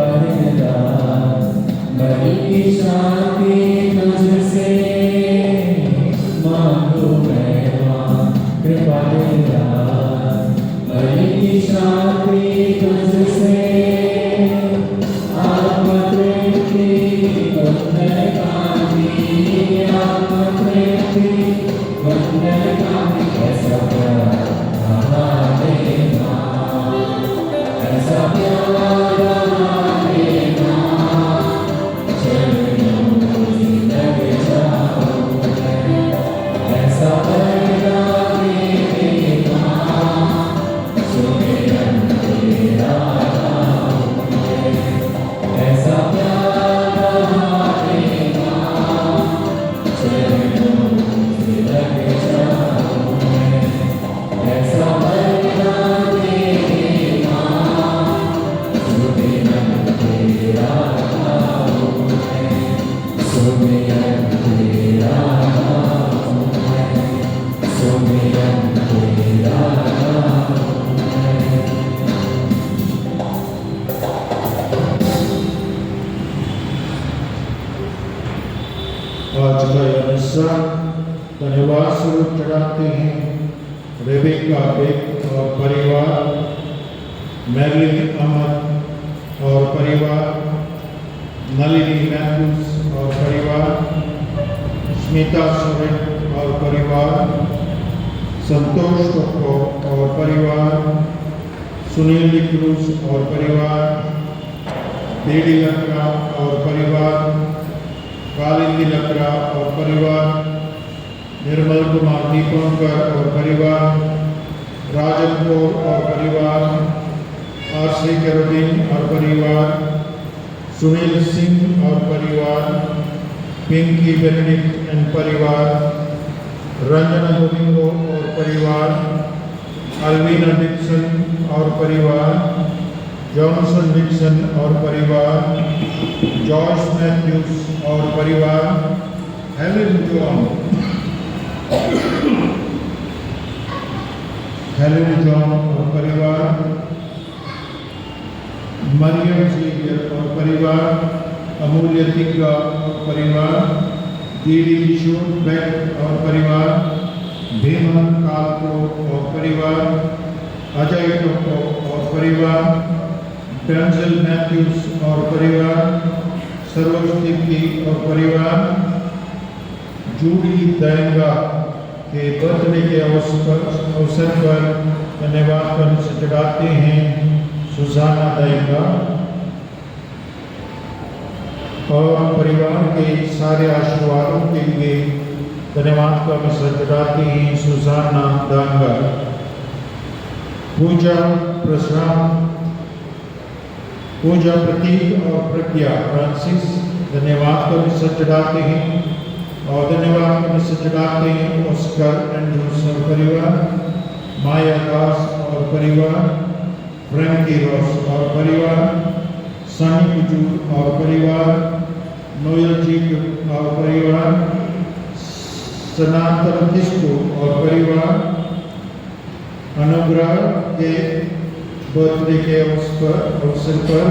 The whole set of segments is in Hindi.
परदान बलि की शांति तुझसे मांगू मैं मां कृपा निधान बलि की शांति तुझसे आत्म तृप्ति वंदन कांति आत्म तृप्ति वंदन कांति ऐसा प्यार हमारे मां ऐसा प्यार हमारे मां चरणों में लग जाऊं मैं ऐसा पैदा मेरे मां सुमिरन तेरा गाऊं मैं ऐसा प्यार हमारे मां चरणों में लग जाऊं मैं ऐसा पैदा मेरे मां सुमिरन तेरा गाऊं मैं सुमिरन तेरा गाऊं मैं सुमिरन तेरा गाऊं मैं आज का यह हिस्सा धन्यवाद स्वरूप चढ़ाते हैं रेबेका बेक और परिवार, मैगलिन अहमद और परिवार, नलिनी मैथ्यूज और परिवार, स्मिता सोरेन और परिवार, संतोष टोको और परिवार, सुनील डिक्रूज और परिवार, बेडी लकड़ा और परिवार, कालिंदी लकड़ा और परिवार, निर्मल कुमार दीपंकर और परिवार, राजन कौर और परिवार, आरसी करुद्दीन और परिवार, सुनील सिंह और परिवार, पिंकी बेनेडिक्ट एंड परिवार, रंजना डोमिंगो और परिवार, अल्वीना डिक्सन और परिवार, जॉनसन डिक्सन और परिवार, जॉर्ज मैथ्यूज और परिवार, हेलेन जॉन और परिवार, मरियम सीवियर और परिवार, अमूल्य तिग्गा और परिवार, दीदी किशोर बेक और परिवार, भीमन कालको और परिवार, अजय टोको और परिवार, बेंजल मैथ्यूज और परिवार, सरोज तिग्गी और परिवार, जूडी दयंगा के बर्थडे के अवसर पर धन्यवाद करने से चढ़ाते हैं सुजाना दयंगा और परिवार के सारे आशीर्वादों के लिए धन्यवाद करने से चढ़ाते हैं सुजाना दयंगा। पूजा प्रतीक और प्रज्ञा फ्रांसिस धन्यवाद करने से चढ़ाते हैं और धन्यवाद करने से चढ़ाते हैं ऑस्कर एंड्रूस और परिवार, माया दास और परिवार, फ्रैंकी रॉस और परिवार, सनी कुजूर और परिवार, नोयल जी और परिवार, सनातन किस्को और परिवार, अनुग्रह के बर्थडे के अवसर पर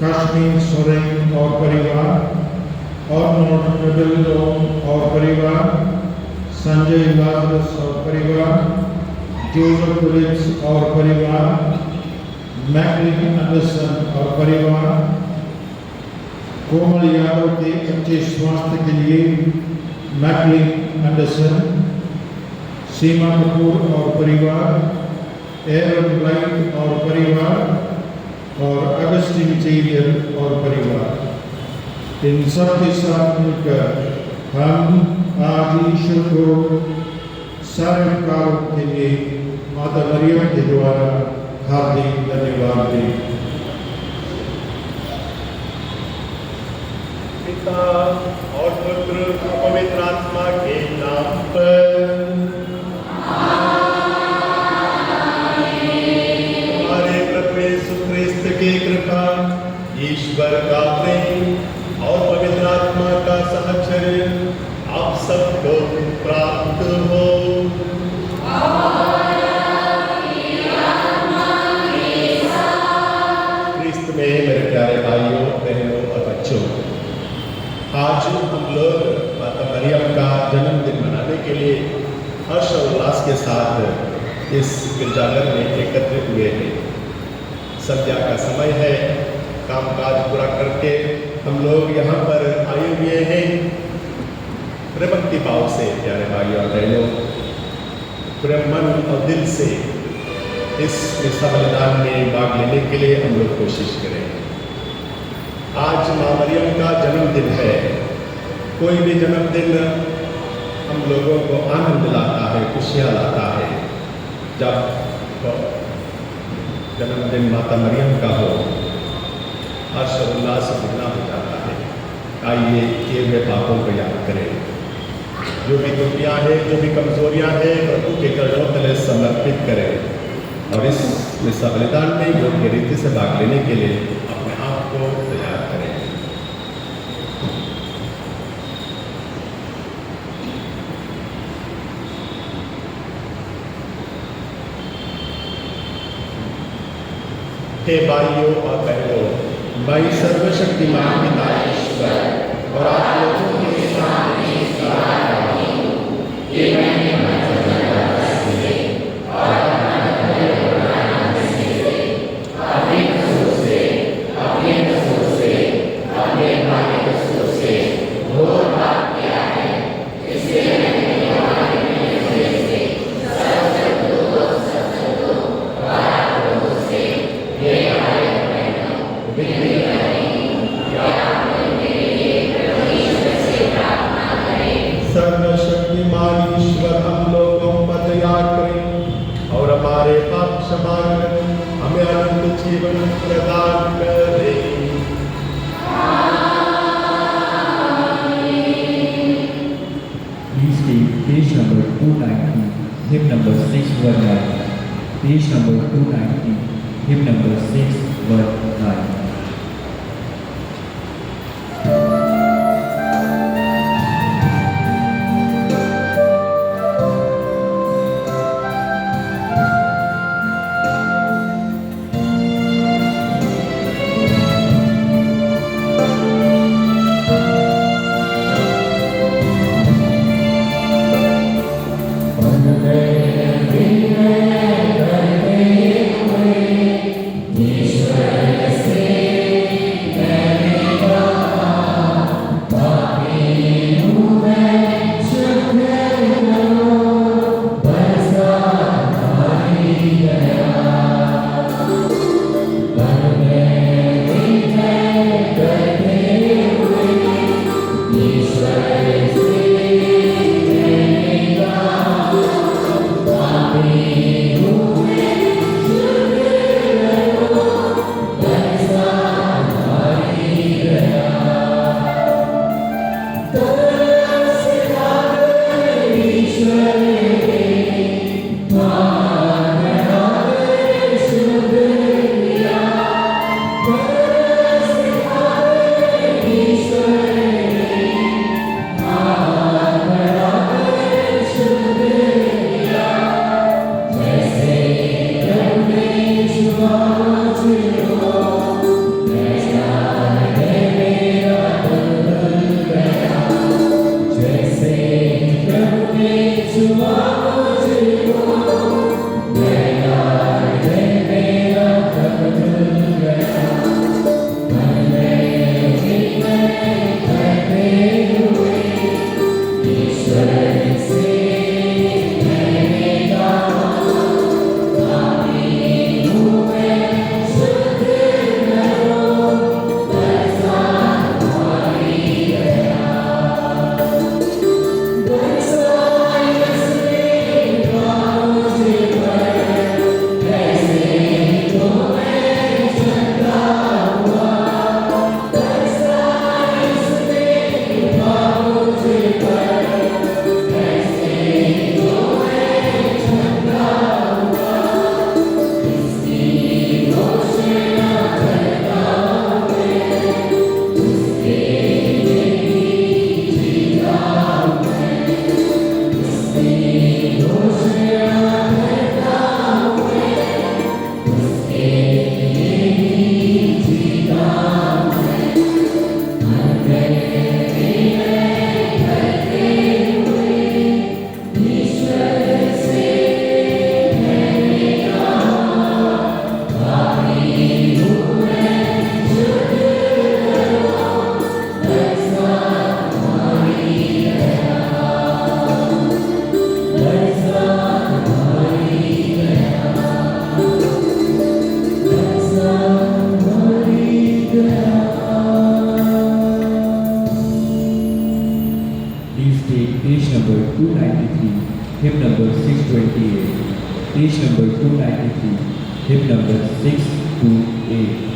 काश्मीर सोरेन और परिवार, और और परिवार, संजय लाजरस और परिवार, जोसेफ विलियम्स और परिवार, मैगलिन एंडरसन और परिवार, कोमल यादव के अच्छे स्वास्थ्य के लिए मैगलिन एंडरसन, सीमा कपूर और परिवार, एरन ब्लाइट और परिवार और अगस्टिन जेवियर और परिवार। इन सब के साथ मिलकर हम आज ईश्वर को सारे कार्यों के लिए माता मरियम के द्वारा हार्दिक धन्यवाद दें। पिता और पुत्र और पवित्र आत्मा के नाम पर हमारे प्रभु यीशु ख्रिस्त की कृपा, ईश्वर का प्रेम और पवित्र आत्मा का सहचर्य आप सबको प्राप्त हो। ख्रिस्त में मेरे प्यारे जागर में एकत्रित हुए हैं। संध्या का समय है, कामकाज पूरा करके हम लोग यहाँ पर आए हुए हैं। पूरे भक्ति भाव से प्यारे भाई और बहनों, पूरे मन और दिल से इस बलिदान में भाग लेने के लिए हम लोग कोशिश करें। आज माँ मरियम का जन्मदिन है। कोई भी जन्मदिन हम लोगों को आनंद लाता है, खुशियाँ लाता है। जब जन्मदिन माता मरियम का हो, हर्ष और उल्लास दुगना हो जाता है। आइए किए हुए पापों को याद करें, जो भी त्रुटियाँ हैं, जो भी कमजोरियाँ हैं, प्रभु के चरणों तले समर्पित करें और इस बलिदान में योग्य रीति से भाग लेने के लिए अपने आप को तैयार करें। हे भाइयों और बहनों, मैं सर्वशक्तिमान पिता ईश्वर और आप लोगों के सामने इकरार करती हूँ कि मैंने सर्वशक्तिमान ईश्वर हम लोगों पर दया करें और हमारे पाप क्षमा करें, हमें अनंत जीवन प्रदान करें। Please take page number 290, hymn number 619. Page number 290, hymn number 619. ईश्वर से Page number 293, hymn number 628.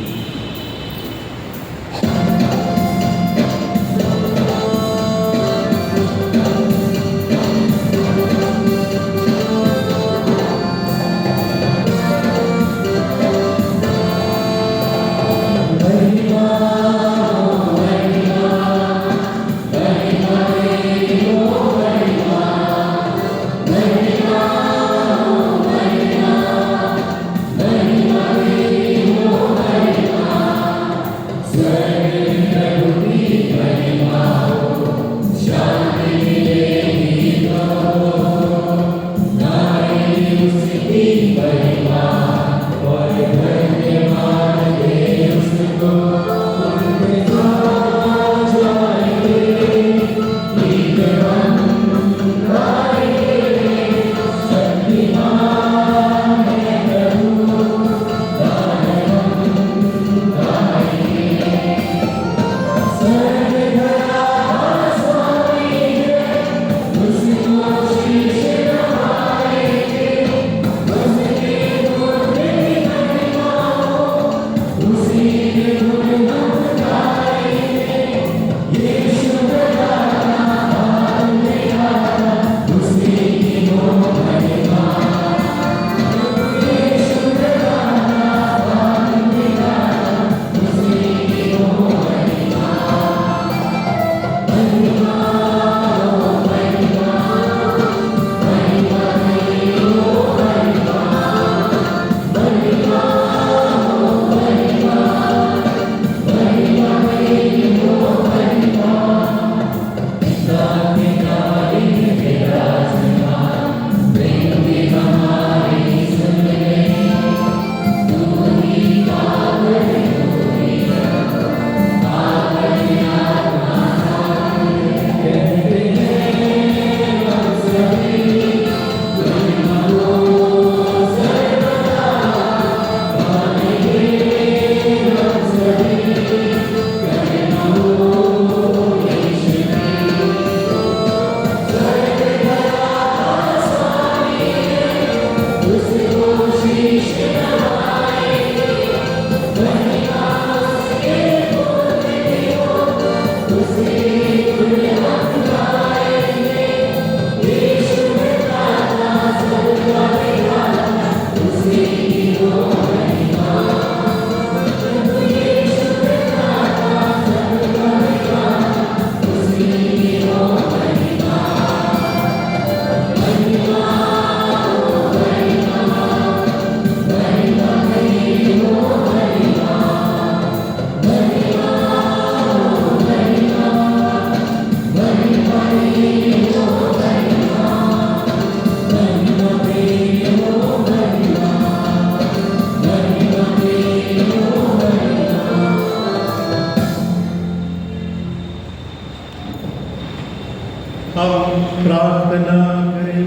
हम प्रार्थना करें।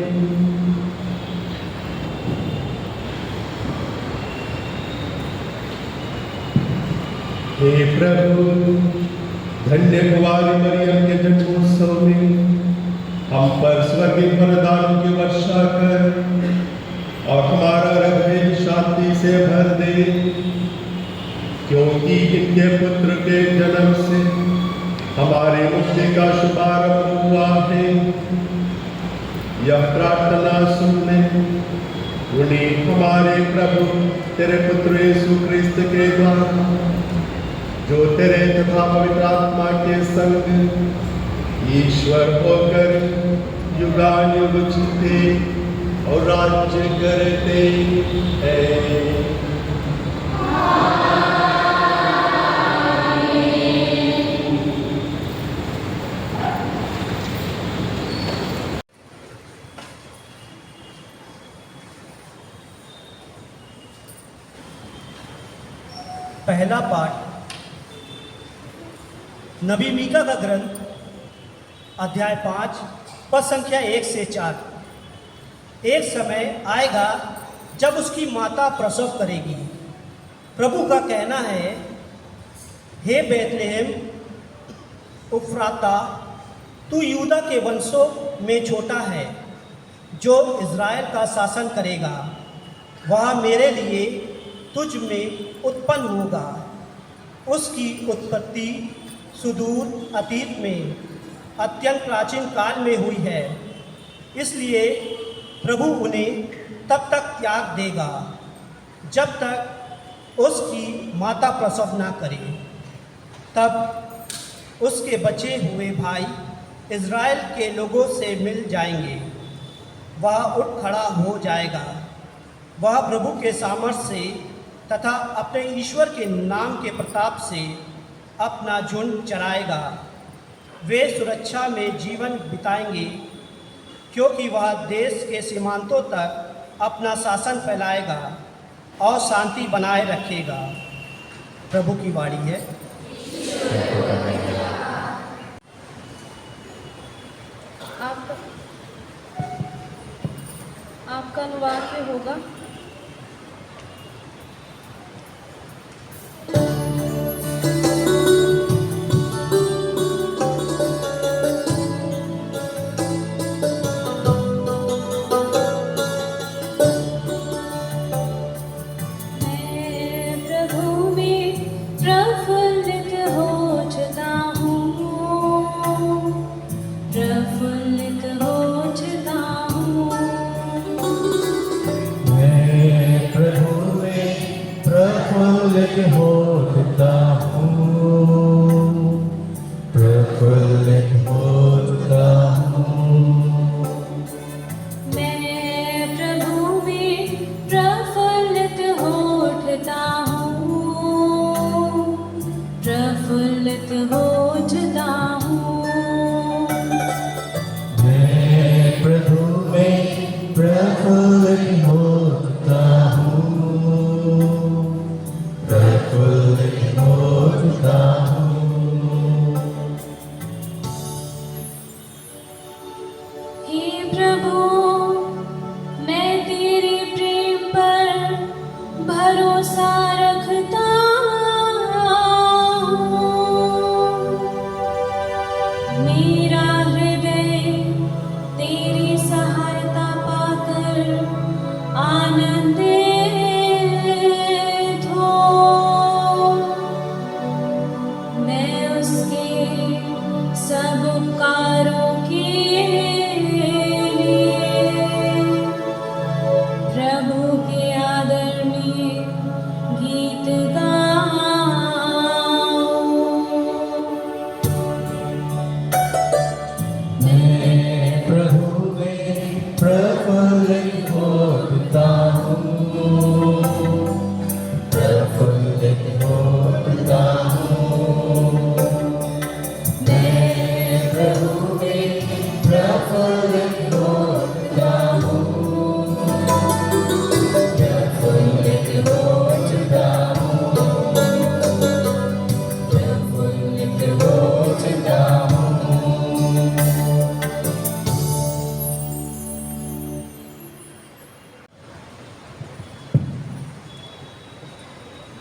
हे प्रभु, धन्य कुंवारी मरियम के जन्मोत्सव में हम पर स्वर्गीय वरदानों की वर्षा कर और हमारा हृदय शांति से भर दे, क्योंकि इनके पुत्र के जन्म से हमारे मुक्ति का शुभारंभ हुआ है। यह प्रार्थना सुन ले। उन्हें हमारे प्रभु तेरे पुत्र यीशु क्रिस्त के द्वारा, जो तेरे तथा पवित्र आत्मा के संग ईश्वर होकर युगानुयुग जीते और राज्य करते हैं। पहला पाठ नबी मीका का ग्रंथ अध्याय 5 पद संख्या 1 से 4। एक समय आएगा जब उसकी माता प्रसव करेगी। प्रभु का कहना है, हे बैतलहम उफ्राता, तू यूदा के वंशों में छोटा है, जो इज़राइल का शासन करेगा। वह मेरे लिए तुझ में उत्पन्न होगा। उसकी उत्पत्ति सुदूर अतीत में अत्यंत प्राचीन काल में हुई है, इसलिए प्रभु उन्हें तब तक त्याग देगा जब तक उसकी माता प्रसव ना करे। तब उसके बचे हुए भाई इज़राइल के लोगों से मिल जाएंगे। वह उठ खड़ा हो जाएगा। वह प्रभु के सामर्थ्य से तथा अपने ईश्वर के नाम के प्रताप से अपना झुंड चराएगा। वे सुरक्षा में जीवन बिताएंगे, क्योंकि वह देश के सीमांतों तक अपना शासन फैलाएगा और शांति बनाए रखेगा। प्रभु की वाणी है। आपका अनुवाद में होगा।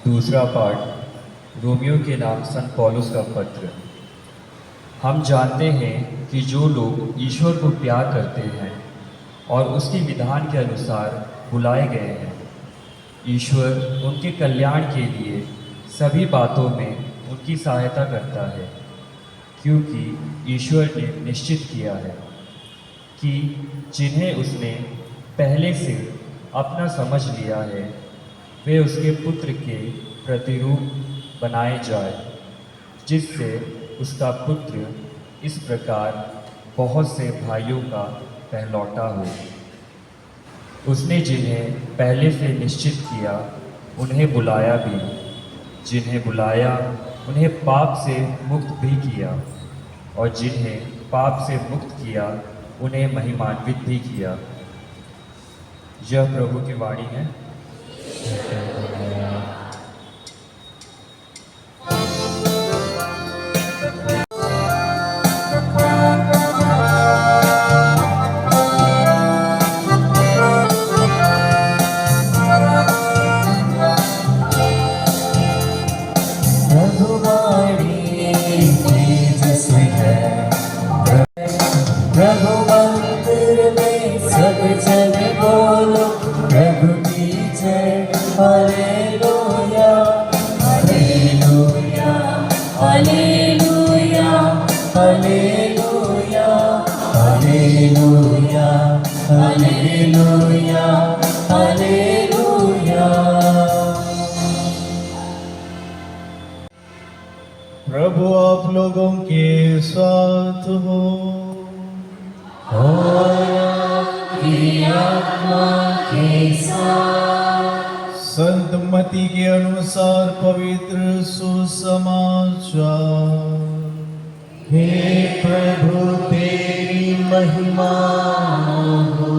दूसरा पाठ रोमियो के नाम संत पौलुस का पत्र। हम जानते हैं कि जो लोग ईश्वर को प्यार करते हैं और उसके विधान के अनुसार बुलाए गए हैं, ईश्वर उनके कल्याण के लिए सभी बातों में उनकी सहायता करता है, क्योंकि ईश्वर ने निश्चित किया है कि जिन्हें उसने पहले से अपना समझ लिया है वे उसके पुत्र के प्रतिरूप बनाए जाए, जिससे उसका पुत्र इस प्रकार बहुत से भाइयों का पहलौठा हो। उसने जिन्हें पहले से निश्चित किया उन्हें बुलाया भी, जिन्हें बुलाया उन्हें पाप से मुक्त भी किया, और जिन्हें पाप से मुक्त किया उन्हें महिमान्वित भी किया। यह प्रभु की वाणी है। प्रभु मंदिर में सब जन बोलो, प्रभु की लोगों के साथ हो। संत मती के अनुसार पवित्र सुसमाचार। हे प्रभु तेरी महिमा हो।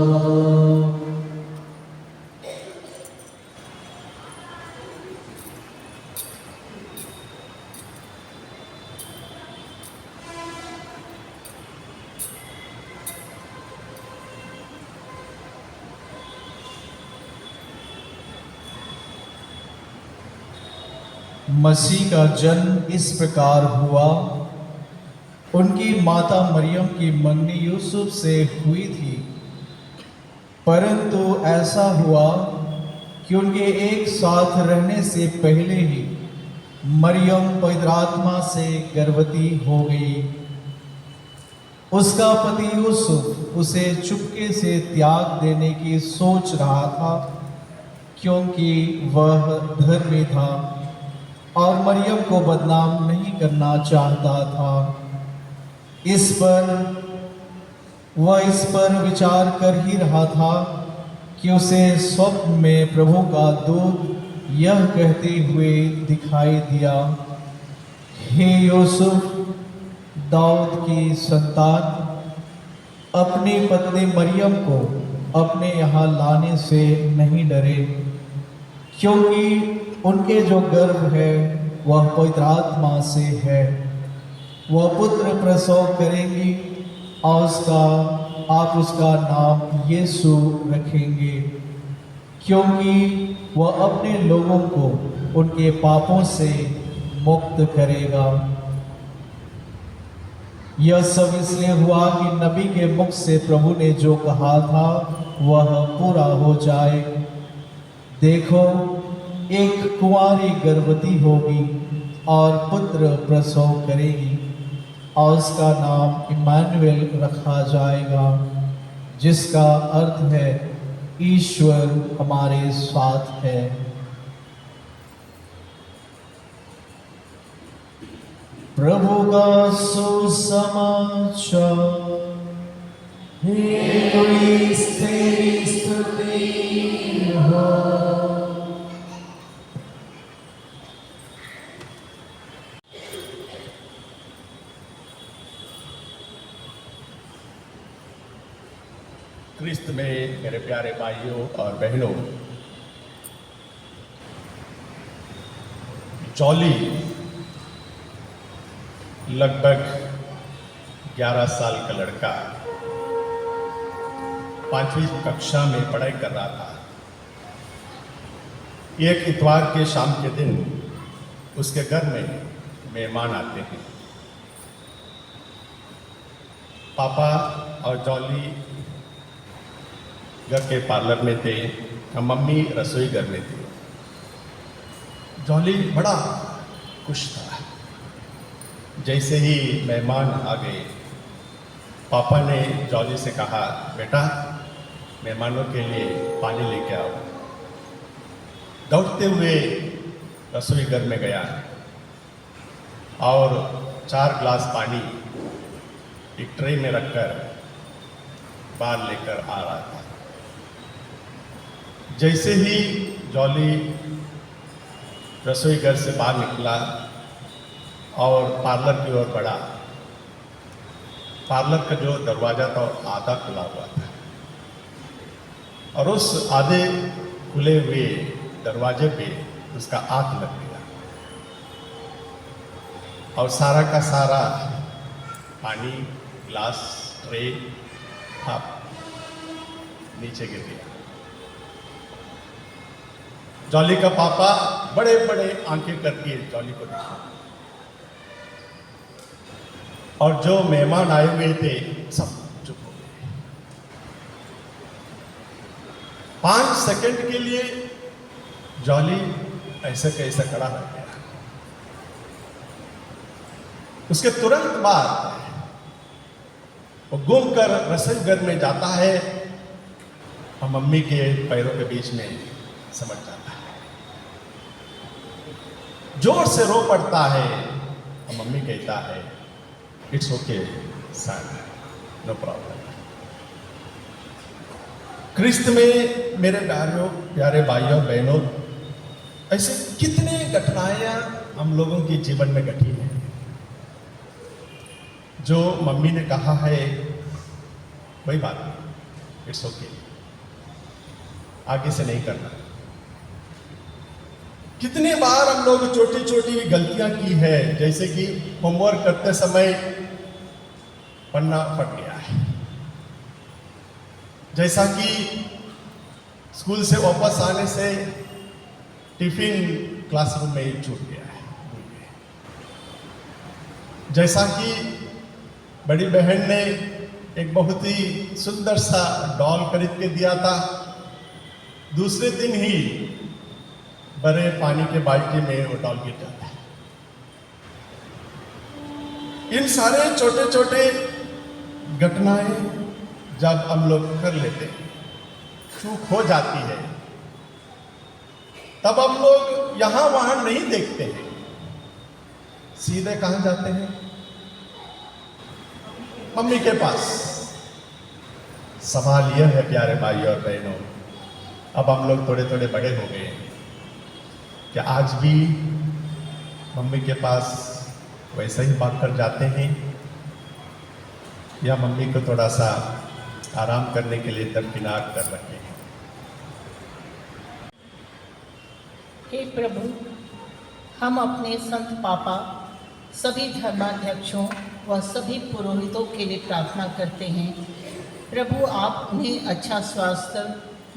मसीह का जन्म इस प्रकार हुआ। उनकी माता मरियम की मंगनी यूसुफ से हुई थी, परंतु ऐसा हुआ कि उनके एक साथ रहने से पहले ही मरियम पवित्र आत्मा से गर्भवती हो गई। उसका पति यूसुफ उसे चुपके से त्याग देने की सोच रहा था, क्योंकि वह धर्मी था और मरियम को बदनाम नहीं करना चाहता था। वह इस पर विचार कर ही रहा था कि उसे स्वप्न में प्रभु का दूत यह कहते हुए दिखाई दिया, हे यूसुफ, दाऊद की संतान, अपनी पत्नी मरियम को अपने यहाँ लाने से नहीं डरे, क्योंकि उनके जो गर्भ है वह पवित्र आत्मा से है। वह पुत्र प्रसव करेंगी और आप उसका नाम यीशु रखेंगे, क्योंकि वह अपने लोगों को उनके पापों से मुक्त करेगा। यह सब इसलिए हुआ कि नबी के मुख से प्रभु ने जो कहा था वह पूरा हो जाए। देखो, एक कुंवारी गर्भवती होगी और पुत्र प्रसव करेगी और उसका नाम इम्मानुएल रखा जाएगा, जिसका अर्थ है ईश्वर हमारे साथ है। प्रभु का सुसमाचार। हे क्रिस्त तेरी स्तुति हो। क्रिस्त में मेरे प्यारे भाइयों और बहनों, जॉली लगभग 11 साल का लड़का 5वीं कक्षा में पढ़ाई कर रहा था। एक इतवार के शाम के दिन उसके घर में मेहमान आते हैं। पापा और जॉली घर के पार्लर में थे और मम्मी रसोई घर में थी। जॉली बड़ा खुश था। जैसे ही मेहमान आ गए, पापा ने जॉली से कहा, बेटा, मेहमानों के लिए पानी लेके आओ। दौड़ते हुए रसोई घर में गया और 4 ग्लास पानी एक ट्रे में रखकर बाहर लेकर आ रहा था। जैसे ही जॉली रसोई घर से बाहर निकला और पार्लर की ओर बढ़ा, पार्लर का जो दरवाज़ा था आधा खुला हुआ था और उस आधे खुले हुए दरवाजे पे उसका आंख लग गया और सारा का सारा पानी, ग्लास, ट्रे नीचे गिर गया। जॉली का पापा बड़े बड़े आंखें करके जॉली को देखा और जो मेहमान आए हुए थे सब चुप हो गए। 5 सेकंड के लिए जॉली ऐसे कैसे खड़ा रह गया। उसके तुरंत बाद वो घूम कर रसोई घर में जाता है और मम्मी के पैरों के बीच में समझ जाता है। जोर से रो पड़ता है और मम्मी कहता है, it's okay son, no problem. Christ में मेरे प्यारे भाइयों और बहनों, ऐसे कितने घटनाएं हम लोगों के जीवन में घटी हैं जो मम्मी ने कहा है वही बात नहीं, इट्स ओके, आगे से नहीं करना। कितने बार हम लोग छोटी छोटी गलतियां की है, जैसे कि होमवर्क करते समय पन्ना फट गया है, जैसा कि स्कूल से वापस आने से टिफिन क्लासरूम में ही छूट गया है, भूल गए। जैसा कि बड़ी बहन ने एक बहुत ही सुंदर सा डॉल खरीद के दिया था, दूसरे दिन ही बड़े पानी के बाल्टी में वो डॉल गिर जाता है। इन सारे छोटे छोटे घटनाएं जब हम लोग कर लेते हैं, चूक हो जाती है, तब हम लोग यहां वहां नहीं देखते हैं, सीधे कहां जाते हैं? मम्मी के पास। सवाल यह है प्यारे भाई और बहनों, अब हम लोग थोड़े थोड़े बड़े हो गए, क्या आज भी मम्मी के पास वैसा ही बात कर जाते हैं, या मम्मी को थोड़ा सा आराम करने के लिए दरकिनार कर रखे हैं? हे प्रभु, हम अपने संत पापा, सभी धर्माध्यक्षों व सभी पुरोहितों के लिए प्रार्थना करते हैं। प्रभु, आप उन्हें अच्छा स्वास्थ्य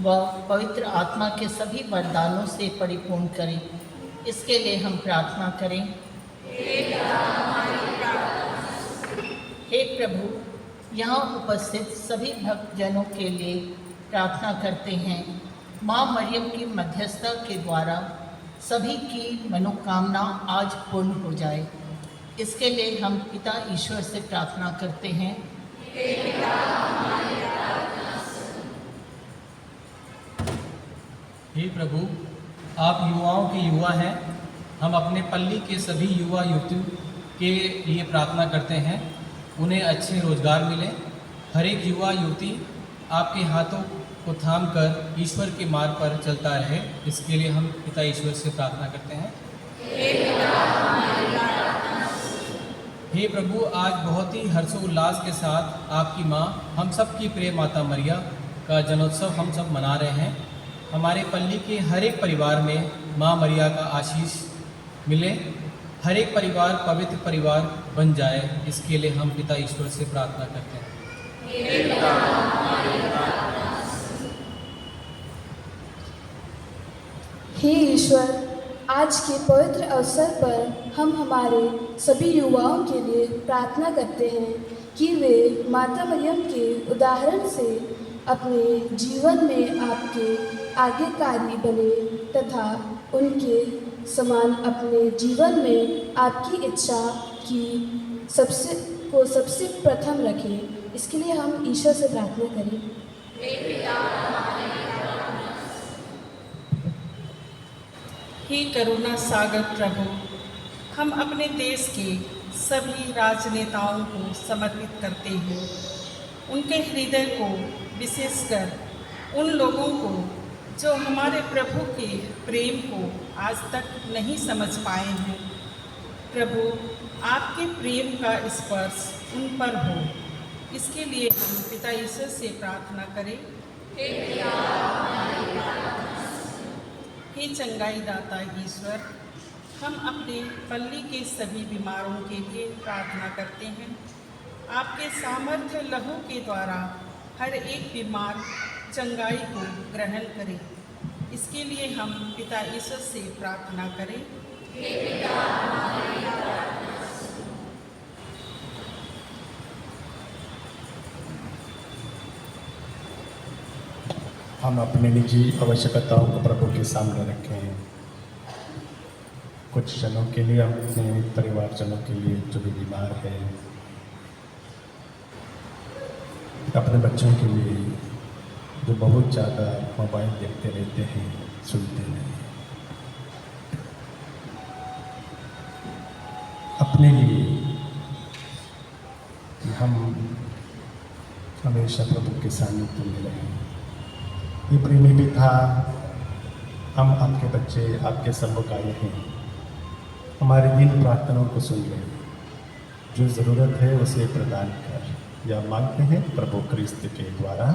व पवित्र आत्मा के सभी वरदानों से परिपूर्ण करें, इसके लिए हम प्रार्थना करें। हे प्रभु, यहाँ उपस्थित सभी भक्तजनों के लिए प्रार्थना करते हैं। माँ मरियम की मध्यस्थता के द्वारा सभी की मनोकामना आज पूर्ण हो जाए, इसके लिए हम पिता ईश्वर से प्रार्थना करते हैं। हे प्रभु, आप युवाओं के युवा हैं, हम अपने पल्ली के सभी युवा युवतियों के लिए प्रार्थना करते हैं, उन्हें अच्छे रोजगार मिले। हर एक युवा युवती आपके हाथों को थाम कर ईश्वर के मार्ग पर चलता रहे, इसके लिए हम पिता ईश्वर से प्रार्थना करते हैं। हे प्रभु, आज बहुत ही हर्षोल्लास के साथ आपकी माँ, हम सब की प्रिय माता मरिया का जन्मोत्सव हम सब मना रहे हैं। हमारे पल्ली के हर एक परिवार में माँ मरिया का आशीष मिले, हर एक परिवार पवित्र परिवार बन जाए, इसके लिए हम पिता ईश्वर से प्रार्थना करते हैं। हे ईश्वर, आज के पवित्र अवसर पर हम हमारे सभी युवाओं के लिए प्रार्थना करते हैं कि वे माता मरियम के उदाहरण से अपने जीवन में आपके आज्ञाकारी बने तथा उनके समान अपने जीवन में आपकी इच्छा की सबसे प्रथम रखें, इसके लिए हम ईश्वर से प्रार्थना करें। हे करुणा सागर प्रभु, हम अपने देश के सभी राजनेताओं को समर्पित करते हैं। उनके हृदय को, विशेषकर उन लोगों को जो हमारे प्रभु के प्रेम को आज तक नहीं समझ पाए हैं। प्रभु, आपके प्रेम का स्पर्श उन पर हो, इसके लिए हम पिता ईश्वर से प्रार्थना करें। हे चंगाई दाता ईश्वर, हम अपने पल्ली के सभी बीमारों के लिए प्रार्थना करते हैं। आपके सामर्थ्य लहू के द्वारा हर एक बीमार चंगाई को ग्रहण करें, इसके लिए हम पिता ईश्वर से प्रार्थना करें। हम अपने निजी आवश्यकताओं को प्रभु के सामने रखें हैं। कुछ जनों के लिए, अपने परिवारजनों के लिए जो भी बीमार है, अपने बच्चों के लिए जो बहुत ज़्यादा मोबाइल देखते रहते हैं, सुनते नहीं, अपने लिए हम हमेशा प्रभु के सानिध्य में रहें। ये प्रेमी भी था, हम आपके बच्चे आपके सम्मुख आए हैं, हमारे दिन प्रार्थनाओं को सुन रहे हैं, जो ज़रूरत है उसे प्रदान कर या मांगते हैं प्रभु क्रिस्त के द्वारा।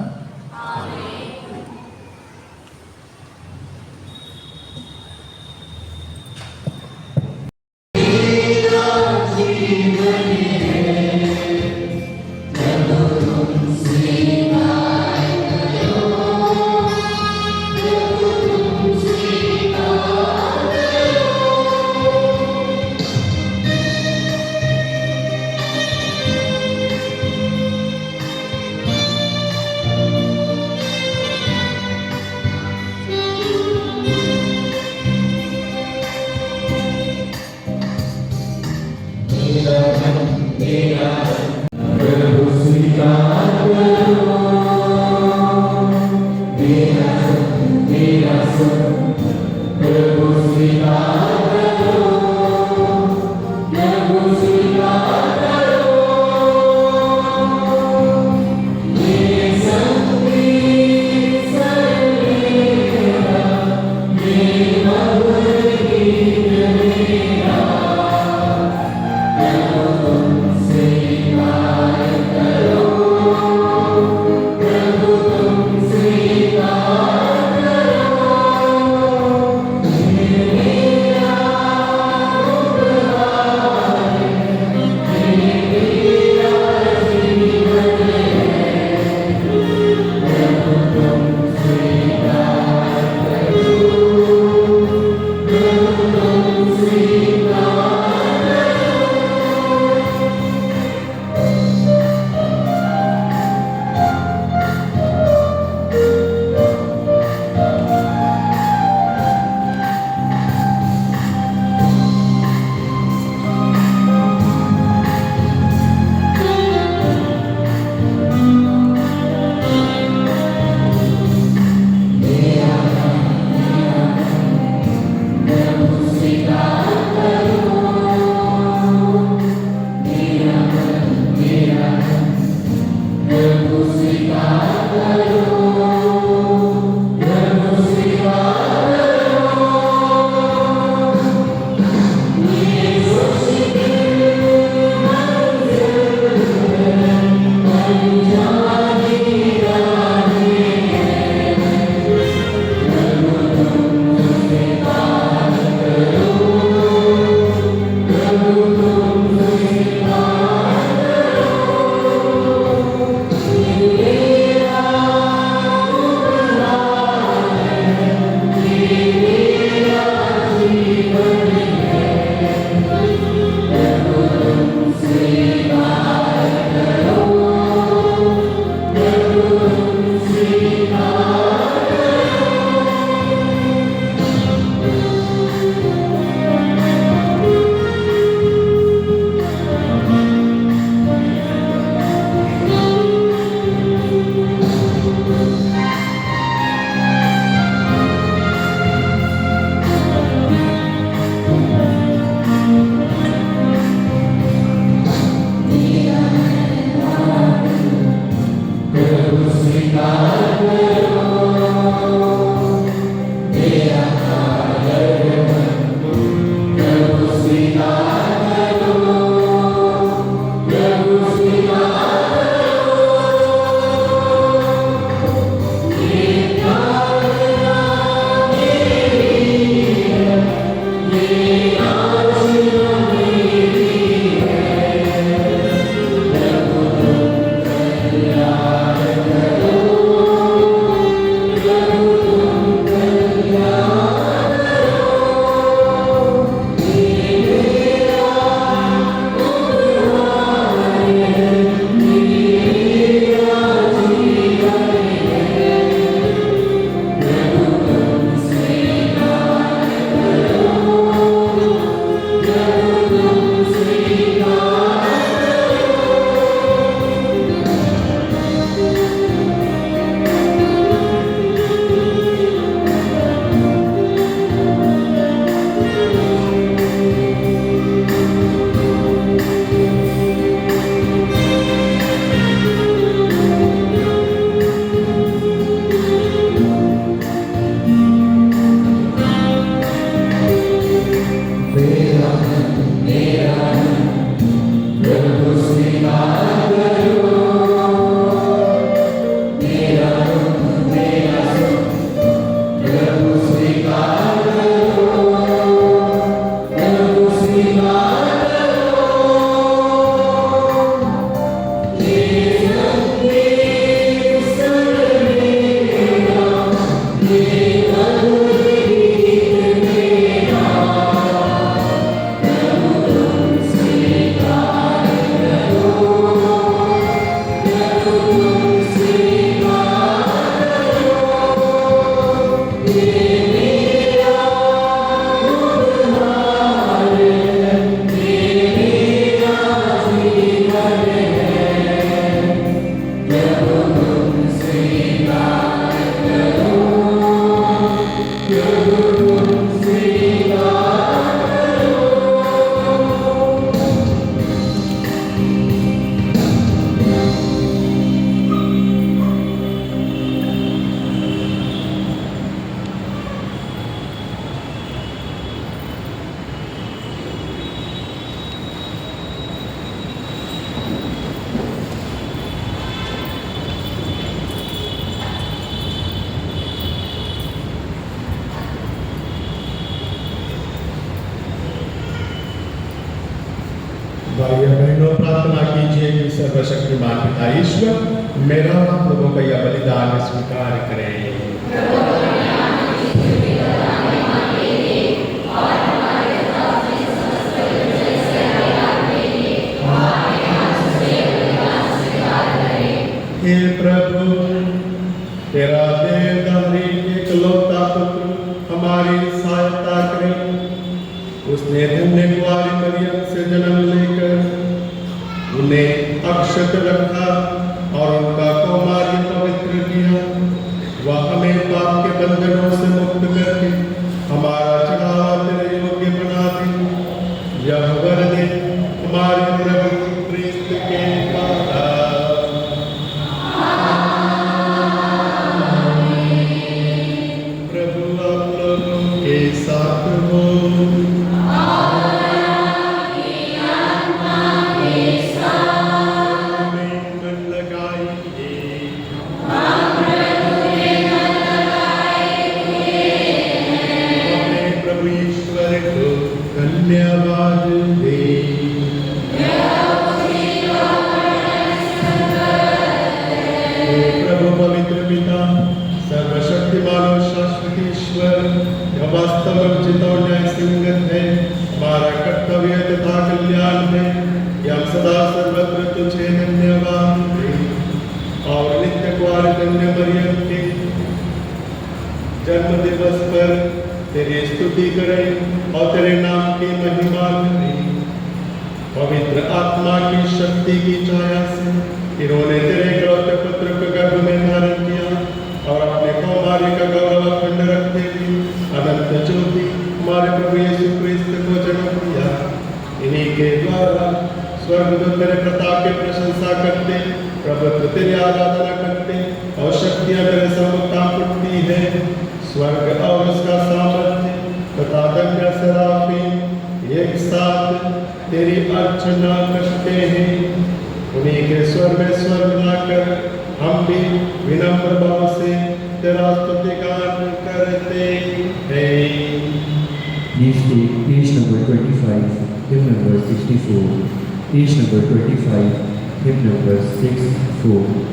भाई बहनों, प्रार्थना कीजिए कि सर्वशक्तिमान पिता ईश्वर मेरा आप लोगों का यह बलिदान स्वीकार करें। हे प्रभु, तेरा देवदारी एकलौता पुत्र हमारी सहायता करें। उसने धन्य कुंवारी मरियम से जन्म लेकर उन्हें अक्षत रखा और उनका कौमार्य पवित्र किया। वह हमें पाप के बंधनों से मुक्त करके हमारा चढ़ावा तेरे योग्य बना दे। यह वर दे हमारे प्रभु क्रिस्त के द्वारा। प्रभु आप लोगों के साथ हो। धन्यवाद दे। प्रभु पवित्र पिता, सर्वशक्तिमान और शाश्वत ईश्वर, यह वास्तव उचित और न्याय संगत है, हमारा कर्तव्य तथा कल्याण है कि हम सदा सर्वत्र तुझे धन्यवाद दें और नित्य कुंवारी कन्या मरियम के जन्म दिवस पर तेरी स्तुति करें और तेरे नाम की महिमा करें। पवित्र आत्मा की शक्ति की छाया से इन्होंने तेरे इकलौते पुत्र को गर्भ में धारण किया और अपने कौमार्य का गौरव अखंड रखते हुए अनंत ज्योति हमारे प्रभु यीशु क्रिस्त को जन्म दिया। इन्हीं के द्वारा स्वर्गदूत तेरे प्रताप की प्रशंसा करते, प्रभु तेरी आराधना करते और शक्तियां तेरे सम्मुख कांप उठती है। स्वर्ग और उसका सामर्थ्य तथा धन्य सराफी एक साथ तेरी अर्चना करते हैं। उन्हीं के स्वर में स्वर मिलाकर हम भी विनम्र भाव से तेरा स्तुतिगान करते हैं। Please take page number 25, hymn number 64, page number 25, hymn number 64.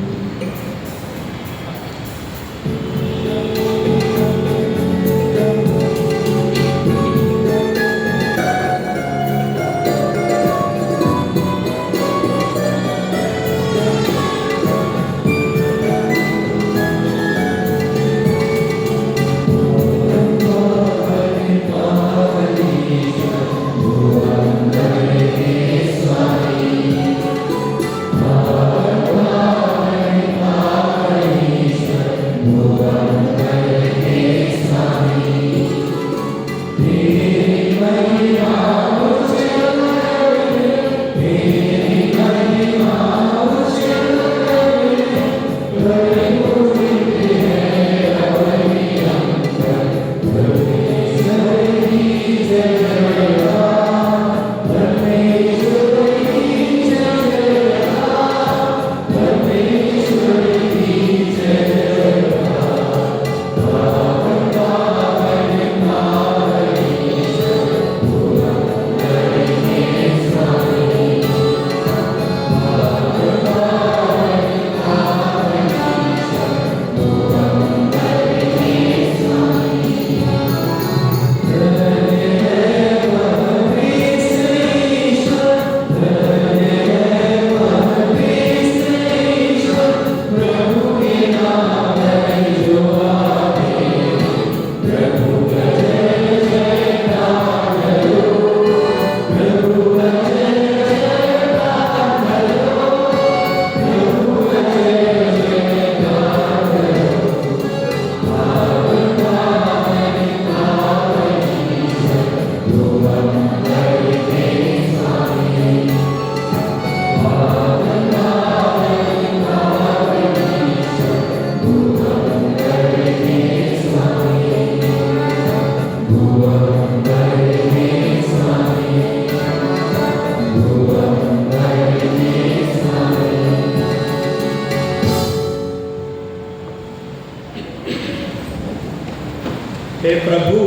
हे प्रभु,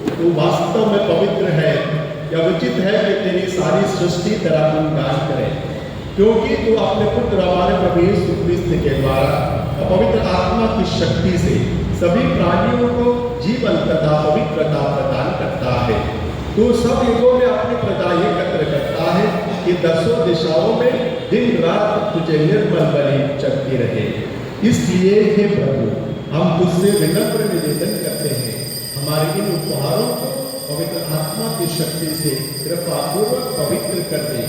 तू वास्तव में पवित्र है या उचित है कि तेरी सारी सृष्टि तेरा गुणगान करे, क्योंकि तू अपने पुत्र हमारे प्रभु यीशु क्रिस्त के द्वारा पवित्र आत्मा की शक्ति से सभी प्राणियों को जीवन तथा पवित्रता प्रदान करता है। तू सब युगों में अपनी प्रजा एकत्र करता है कि दसों दिशाओं में दिन रात तुझे निर्मल बलि चढ़ती रहे। इसलिए हे प्रभु, हम तुझसे विनम्र निवेदन करते हैं, हमारे इन उपहारों को पवित्र आत्मा की शक्ति से कृपा पूर्वक पवित्र कर दे।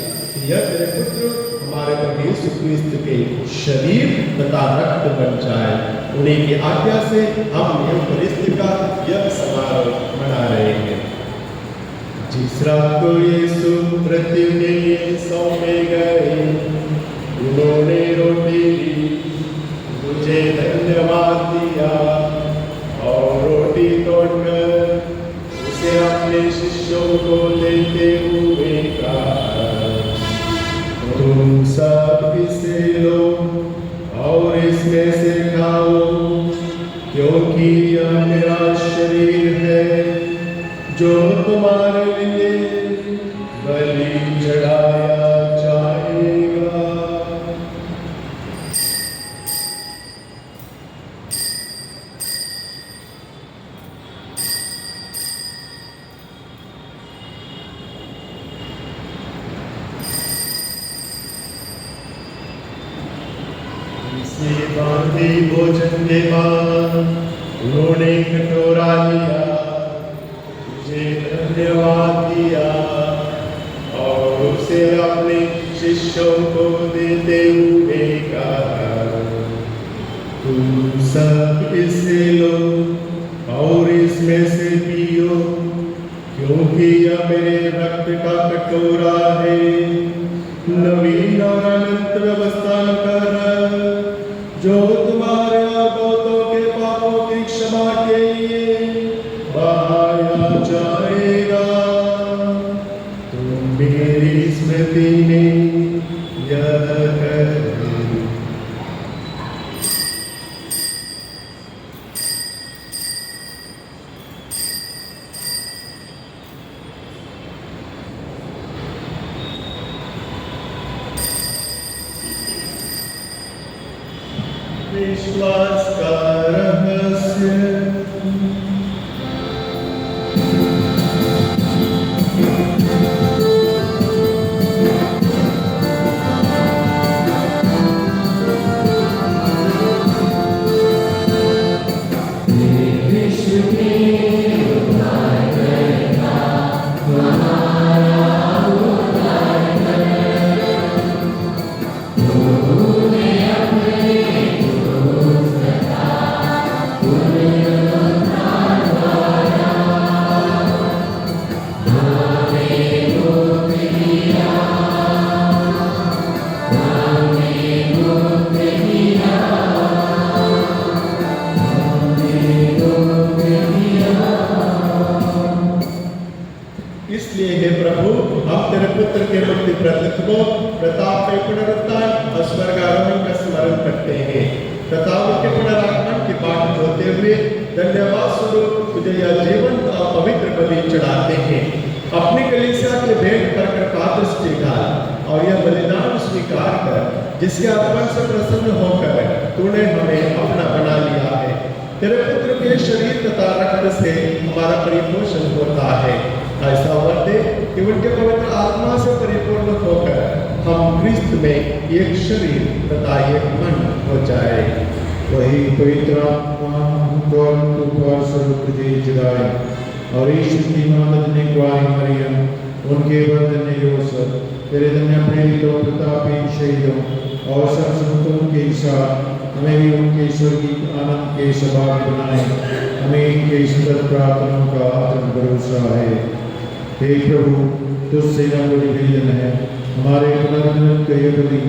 यह तेरे पुत्र हमारे प्रभु यीशु क्रिस्त के शरीर तथा रक्त बन जाए। उन्हीं की आज्ञा से हम यूकरिस्त का यह समारोह मना रहे हैं। जिस रात को यीशु मृत्यु के लिए सौंपे गए, उन्होंने रोटी ली, मुझे धन्यवाद दिया और रोटी तोड़कर उसे अपने शिष्यों को देते हुए कहा, तुम सब इसे लो और इसमें से खाओ, क्योंकि यह मेरा शरीर है जो तुम्हारे लिए बलि चढ़ाया जाएगा। इसी बांधी भोजन के बाद उन्होंने कटोरा लिया, तुझे धन्यवाद दिया और उसे अपने शिष्यों को देते हुए कहा, तुम सब इसे लो और इसमें से पियो, क्योंकि यह मेरे रक्त का कटोरा है, नवीन और अनंत व्यवस्था कर जो तुम्हारे और बहुतों के पापों की क्षमा के लिए बहाया जाएगा। तुम मेरी स्मृति में यह करो। विश्वास का रहस्य। इसलिए हे प्रभु, हम तेरे पुत्र के मुक्ति प्रतित्व प्रताप के पुनरुत्थान और स्वर्गारोहण का स्मरण करते हैं तथा उनके पुनरागमन की बाट होते हुए धन्यवाद स्वरूप तुझे यह जीवंत और पवित्र बलि चढ़ाते हैं। अपनी कलीसिया के भेंट पर कृपा दृष्टि डाल और यह बलिदान स्वीकार कर, जिसके अर्पण से प्रसन्न होकर तूने हमें अपना बना लिया है। तेरे पुत्र के शरीर तथा रक्त से हमारा परिपोषण होता है। ऐसा वर दे कि उनके पवित्र आत्मा से परिपूर्ण होकर हम क्रिस्त में एक शरीर तथा एक मन हो जाए। वही पवित्र आत्मा हमको उपहार स्वरूप तुझे चढ़ाए और यीशु की माता ने कुआरी मरियम, उनके बंधन योसेफ, तेरे धन्य प्रेरितों प्रतापी शहीदों और सब संतों के साथ हमें भी उनके स्वर्गीय आनंद के सौभाग्य बनाए। हमें इनके सतत प्रार्थनाओं का अटल भरोसा है। हे प्रभु, तुझसे न बड़ी निवेदन है, हमारे पुनर्जन्म के ये बलि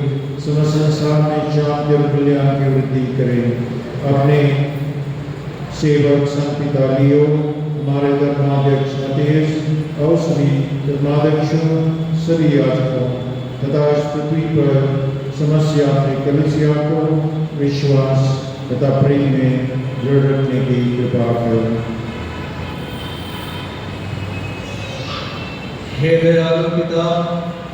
समस्त संसार में शांति और कल्याण की वृद्धि करें। अपने सेवक संत पिता लियो, हमारे धर्माध्यक्ष मतीस और सभी धर्माध्यक्षों, सभी याजकों तथा इस पृथ्वी पर समस्त यात्री कलीसिया को विश्वास तथा प्रेम में दृढ़ रखने की कृपा करें। हे दयालु पिता,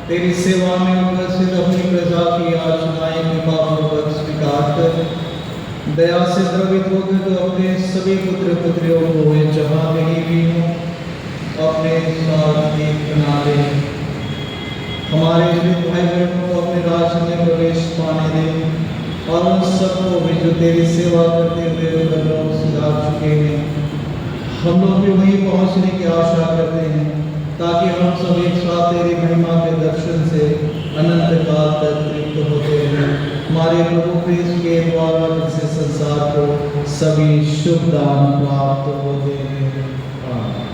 तेरी सेवा में उपस्थित अपनी प्रजा की याचनाएं कृपापूर्वक स्वीकार कर। दया से द्रवित होकर तो अपने सभी पुत्र पुत्रियों को वे जहाँ कहीं भी हों अपने साथ एक बना ले। हमारे जीवित भाई बहनों को अपने राज्य में प्रवेश पाने दे, और उन सबको भी जो तेरी सेवा करते हुए लोग सिधा चुके हैं। हम लोग भी वहीं पहुंचने की आशा करते हैं, ताकि हम सब एक साथ तेरी महिमा के दर्शन से अनंत काल तक तृप्त होते रहें। हमारे प्रभु क्रिस्त के द्वारा इस संसार को सभी शुभ दान प्राप्त होते हैं। आमीन।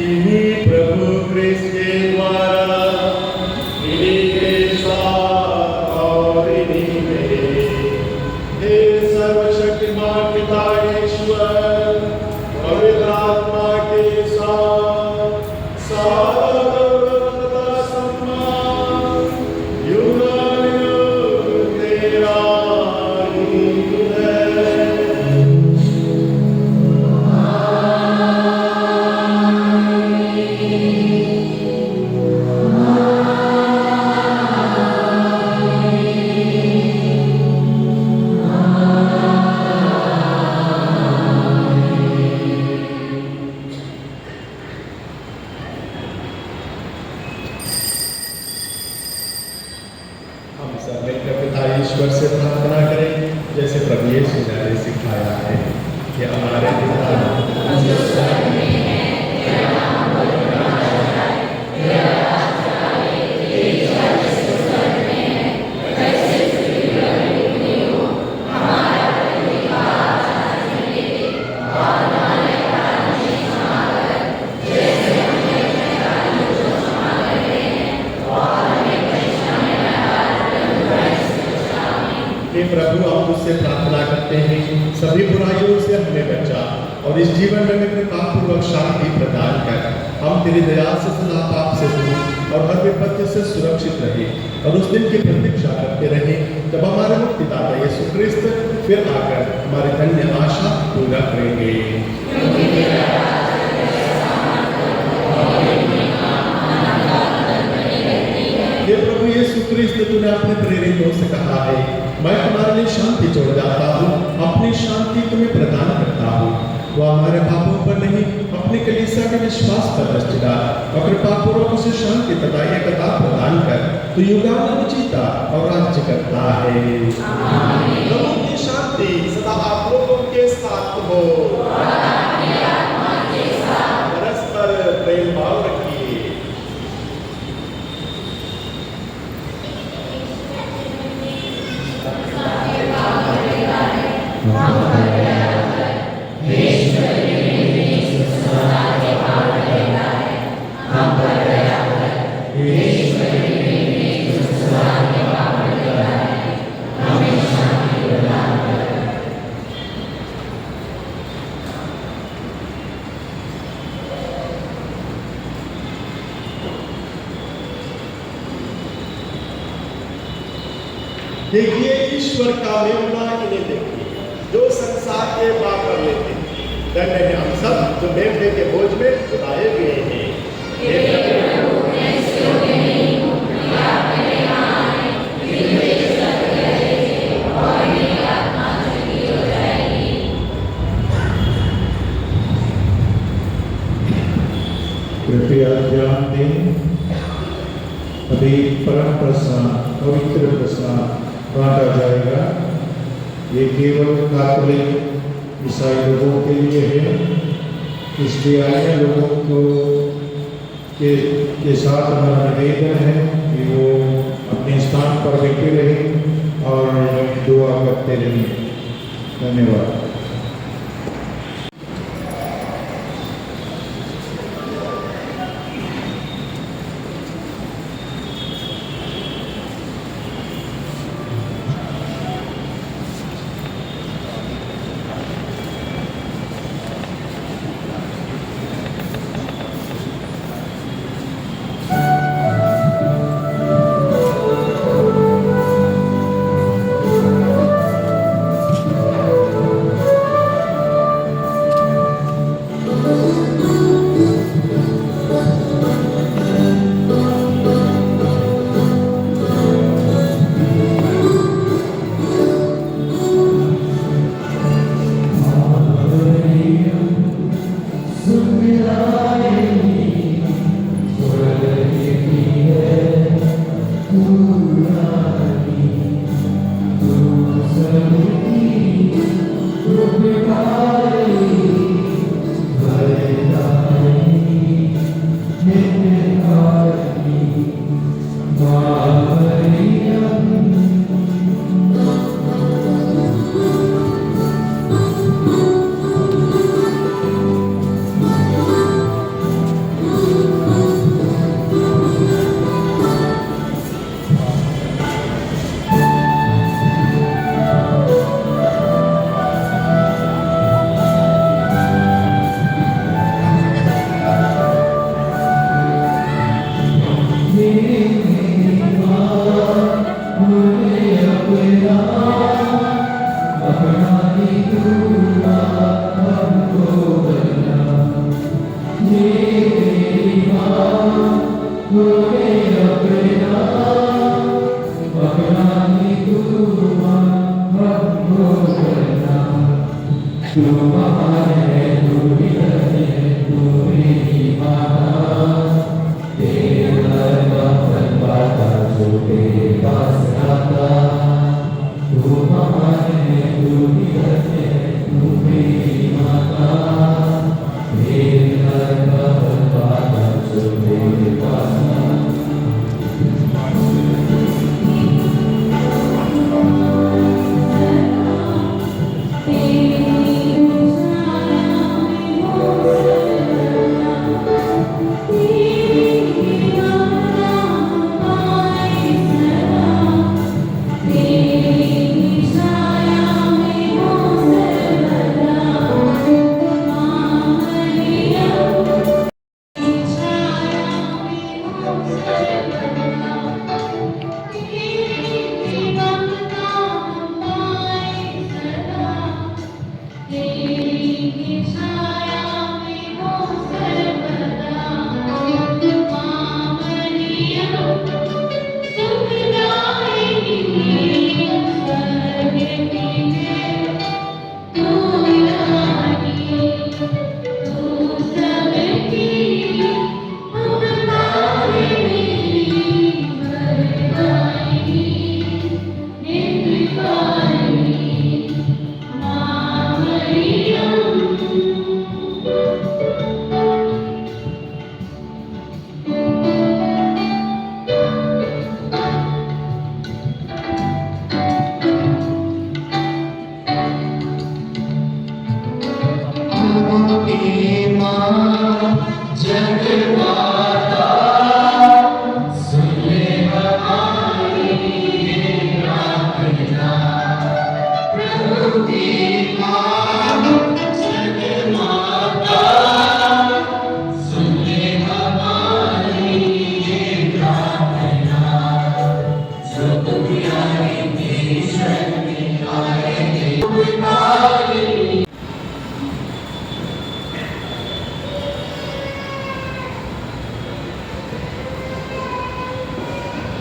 इन्हीं प्रभु क्रिस्त के द्वारा इन्हीं के साथ और इन्हीं में हे सर्वशक्तिमान पिता ईश्वर पवित्र आत्मा के साथ सारा तथा सम्मान युगानुयुग तेरा ही है। हम सब मिलकर पिता ईश्वर से प्रार्थना करें, जैसे प्रभु यीशु ने सिखाया है कि हमारे पिता हे प्रभु, हम तुझसे प्रार्थना करते हैं सभी बुराइयों से हमें बचा और इस जीवन में कृपापूर्वक शांति प्रदान कर। हम तेरी दया से सदा पाप से दूर और हर विपत्ति से सुरक्षित रहे और उस दिन की प्रतीक्षा करते रहे जब हमारे मुक्तिदाता यीशु क्रिस्त फिर आकर हमारी धन्य आशा पूरा करेंगे। हे प्रभु यीशु क्रिस्त, तूने अपने प्रेरितों से कहा है, मैं तुम्हारे लिए शांति छोड़ जाता हूँ, अपनी शांति तुम्हें प्रदान करता हूँ। वो हमारे पापों पर नहीं, अपनी कलीसिया के विश्वास पर दृष्टि डाल और कृपापूर्वक उसे शांति तथा एकता प्रदान कर। तू युगानुयुग जीता और राज्य करता है। प्रभु की शांति सदा आप लोगों के साथ हो। परस्पर प्रेम भाव रखिए। देखिए ईश्वर का मेमना इन्हें देखिए, जो संसार के बाप कर लेते हैं। धन्य है हम सब जो मेमने के बोझ में उठाए गए हैं। कृपया ध्यान दें, अभी परम प्रसाद पवित्र प्रसाद बांटा जाएगा। ये केवल कैथोलिक ईसाई लोगों के लिए है, इसलिए अन्य लोगों को के साथ हमारा निवेदन है कि वो अपने स्थान पर बैठे रहें और दुआ करते रहें। धन्यवाद।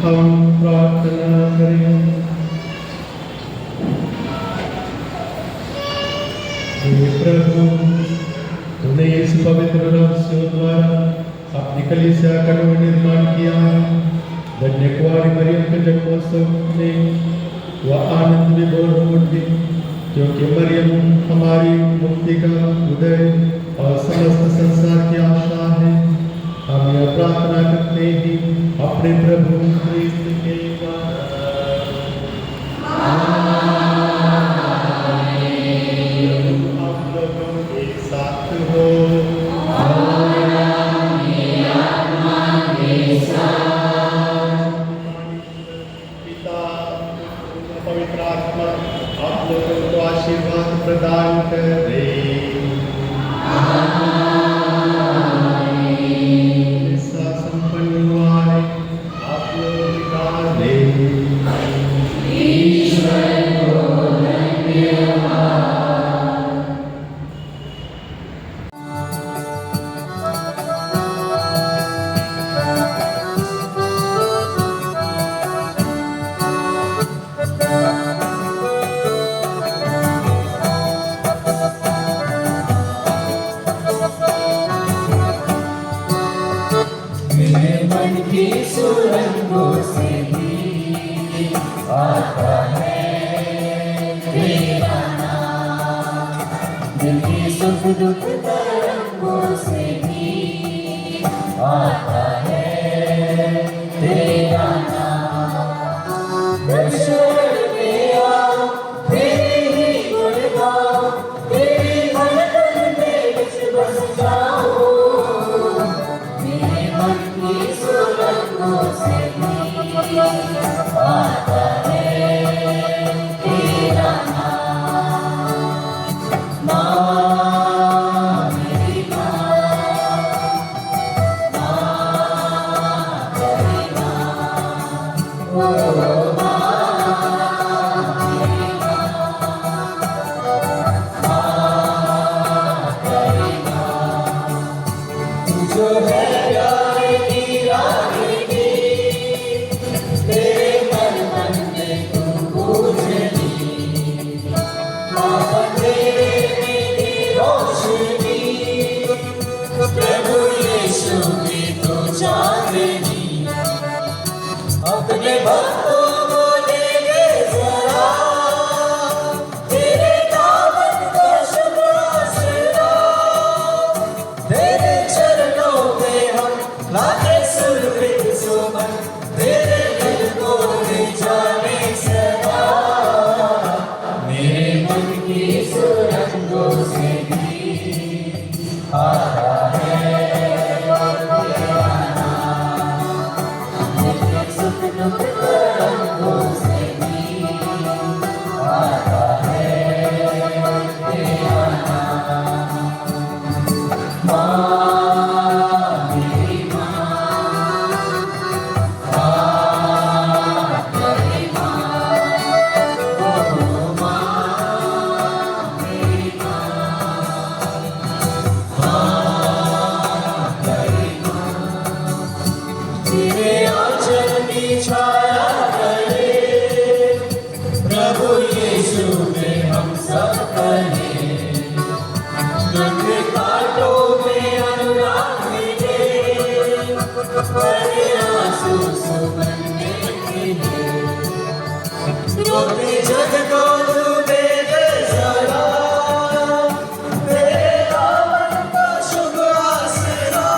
हम प्रार्थना करें। हे प्रभु, तूने इस पवित्र रहस्यों द्वारा अपनी कलीसिया का निर्माण किया है। धन्य कुंवारी मरियम के जन्मोत्सव में वह आनंद विभोर हो उठी, क्योंकि मरियम हमारी मुक्ति का उदय और समस्त संसार की आशा है। हम यह प्रार्थना करते हैं अपने प्रभु ख्रिस्त के द्वारा। आप लोगों के साथ हो। पिता पवित्र आत्मा आप लोगों को आशीर्वाद प्रदान करे। माँ की सुरंगों से भी आता है तेरा नाम। नित्य सुख दुख तरंगों से भी आता है तेरा नाम। माँ मेरी माँ, माँ तेरी माँ, ओ माँ मेरी माँ, माँ तेरी माँ। तेरे आंचल की छाया करे प्रभु यीशु में हम सब करें। दुख कांटों में अनुराग मिले, बड़े आंसू सुबहने के लिए। रोते जग को तू दे दे सदा, तेरे दामन का शुभ आसरा।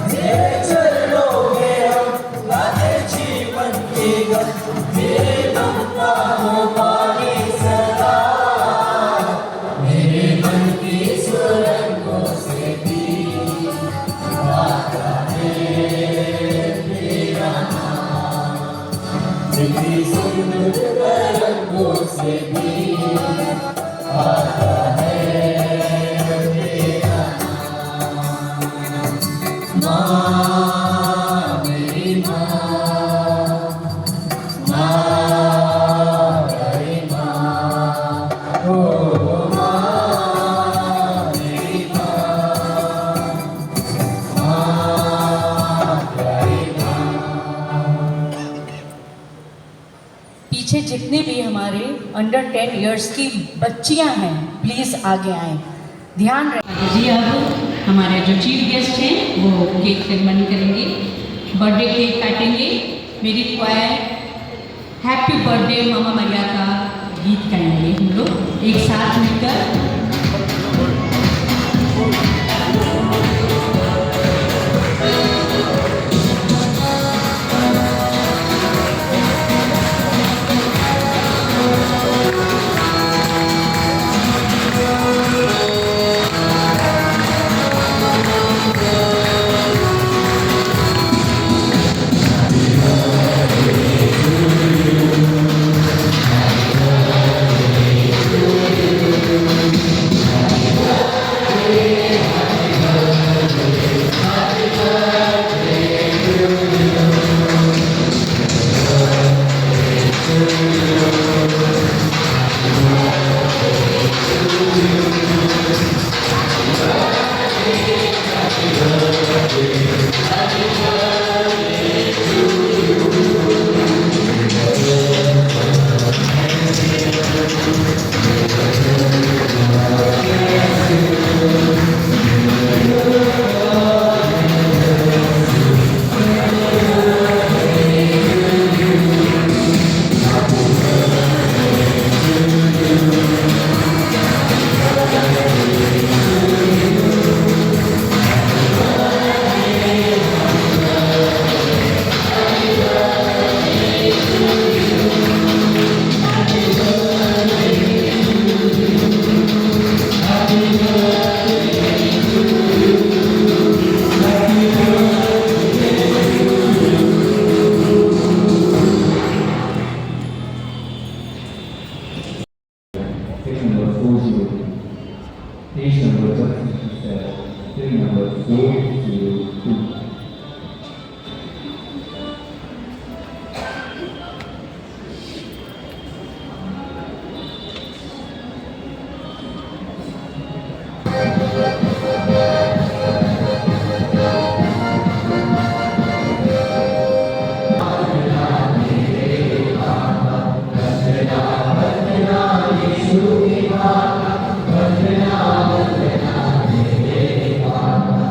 तेरे चरणों में हम लाते जीवन की गम, तेरे नाम का हो पानी सदा। मेरे मन की सुरंगों से भी आता है तेरा नाम। नित्य सुंदर तरंगों से भी आता है तेरा नाम। माँ मेरी माँ, माँ मेरी माँ, ओ माँ मेरी माँ, माँ तेरी माँ। पीछे जितने भी हमारे अंडर 10 इयर्स की बच्चियां हैं प्लीज़ आगे आएं। ध्यान रखें। जी अब हमारे जो चीफ गेस्ट हैं वो केक सेरेमनी करेंगे, बर्थडे केक काटेंगे। मेरी क्वायर हैप्पी बर्थडे मामा मरिया का गीत गाएंगे हम लोग एक साथ मिलकर। Page number 402. Page number 167. Page number 402. वंदना वंदना मेरे बाबा,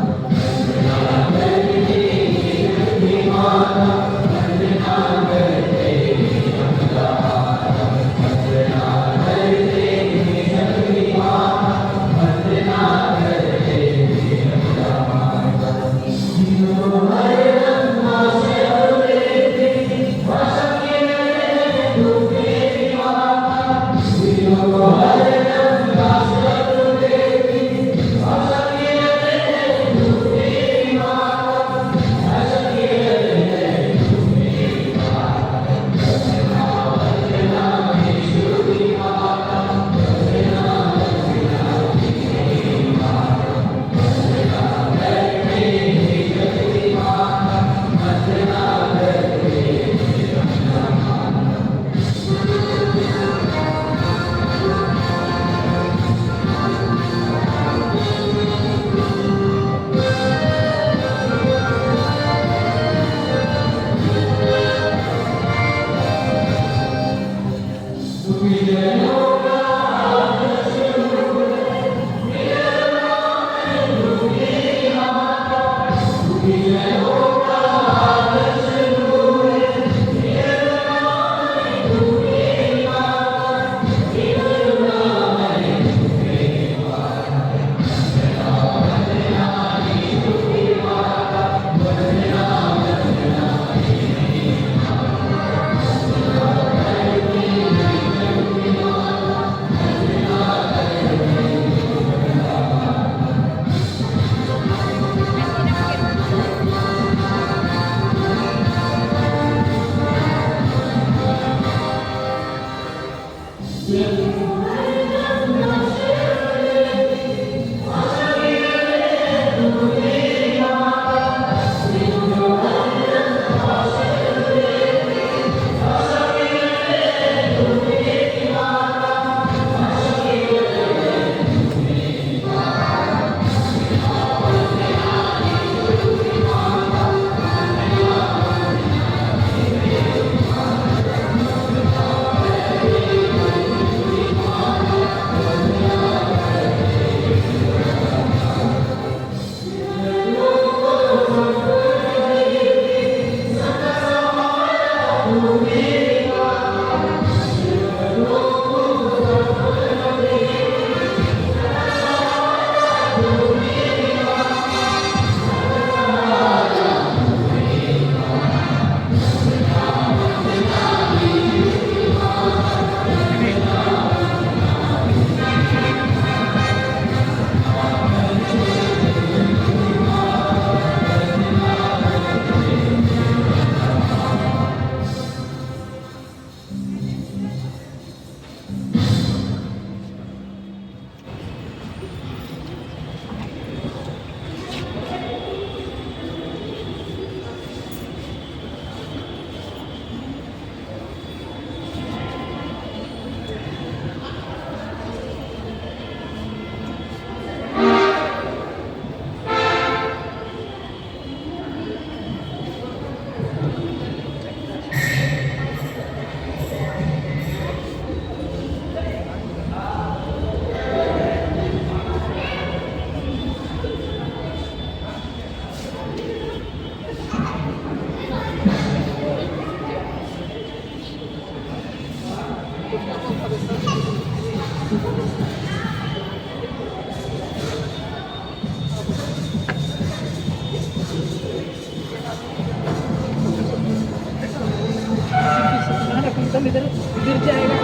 एकदम इधर गिर जाएगा,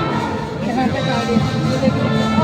यहाँ तक आ गया। ये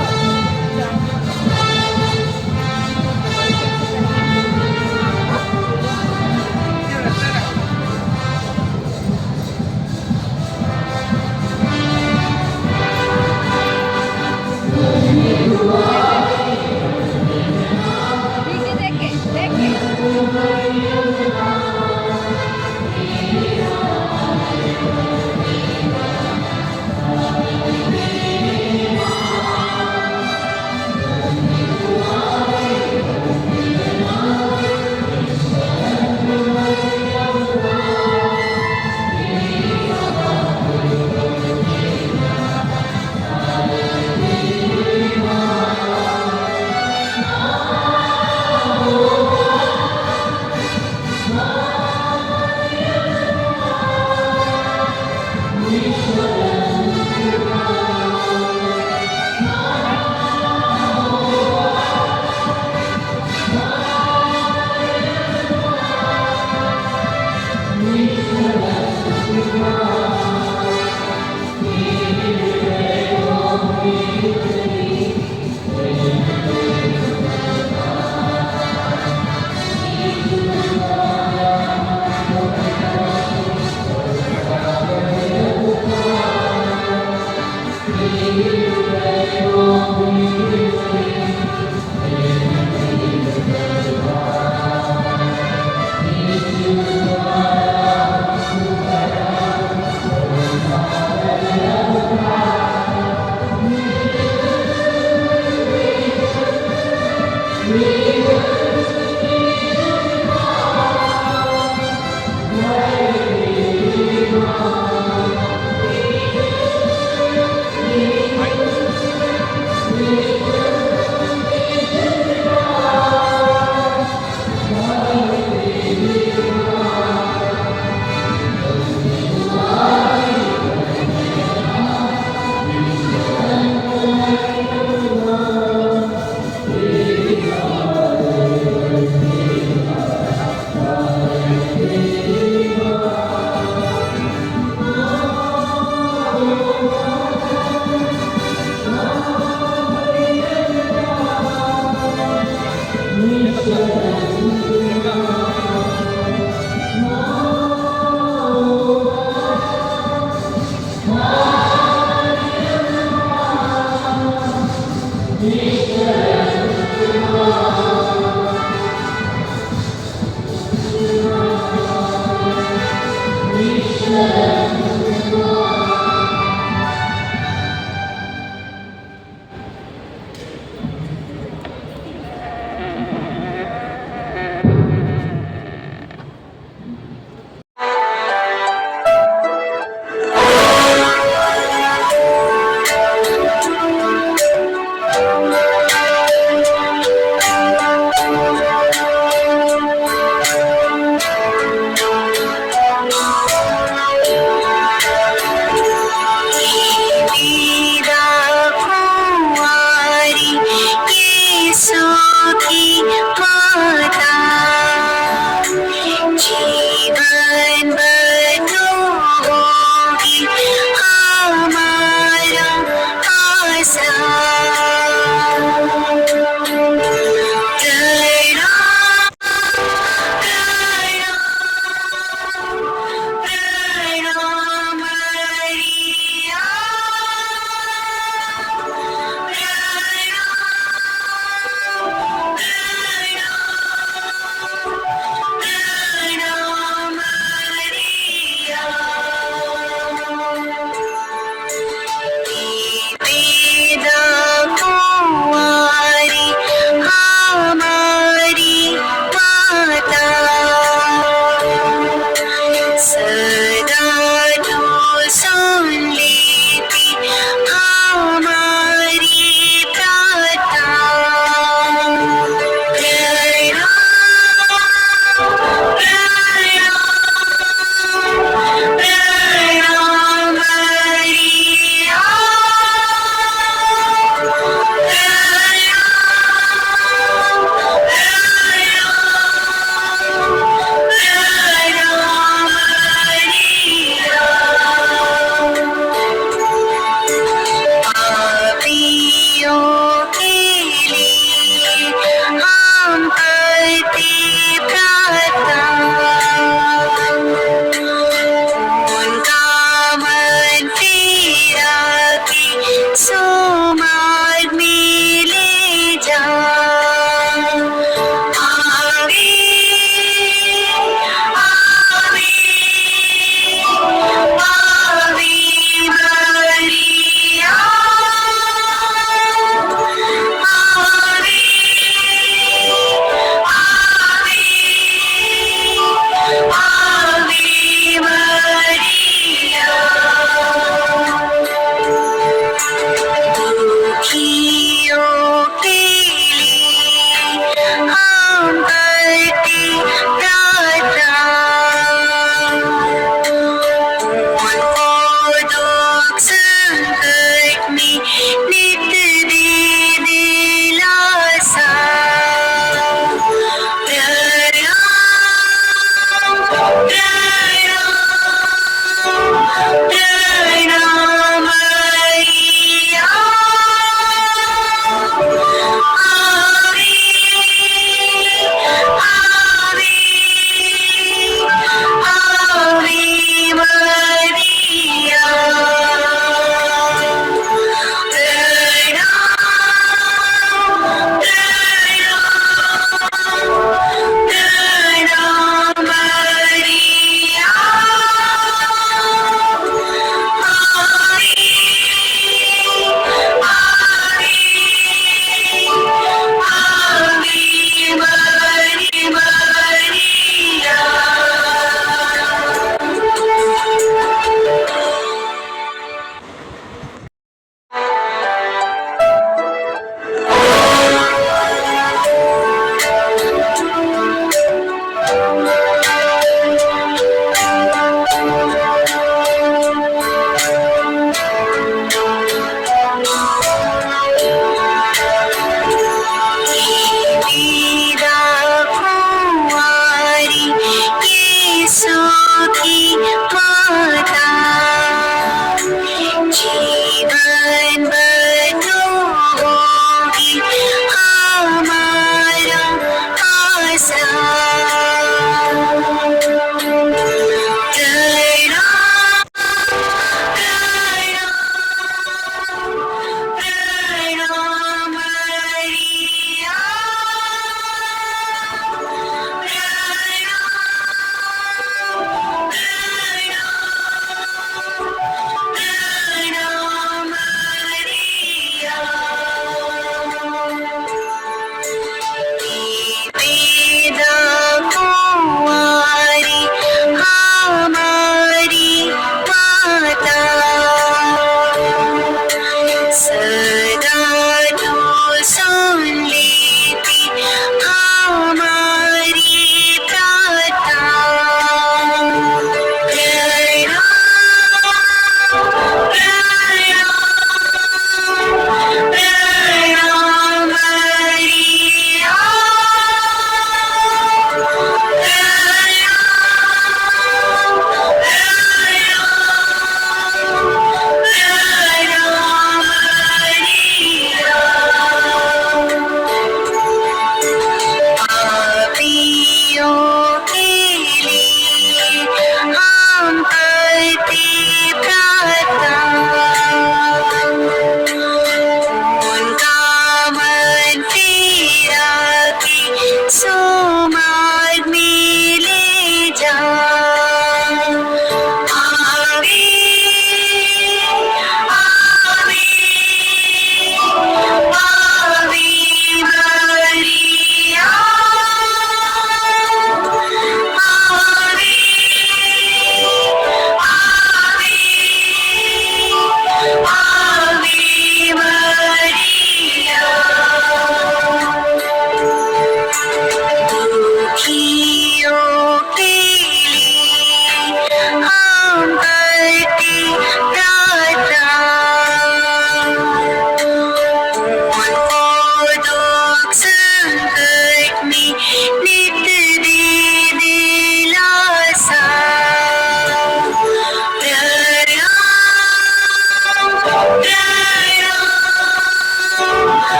Amen.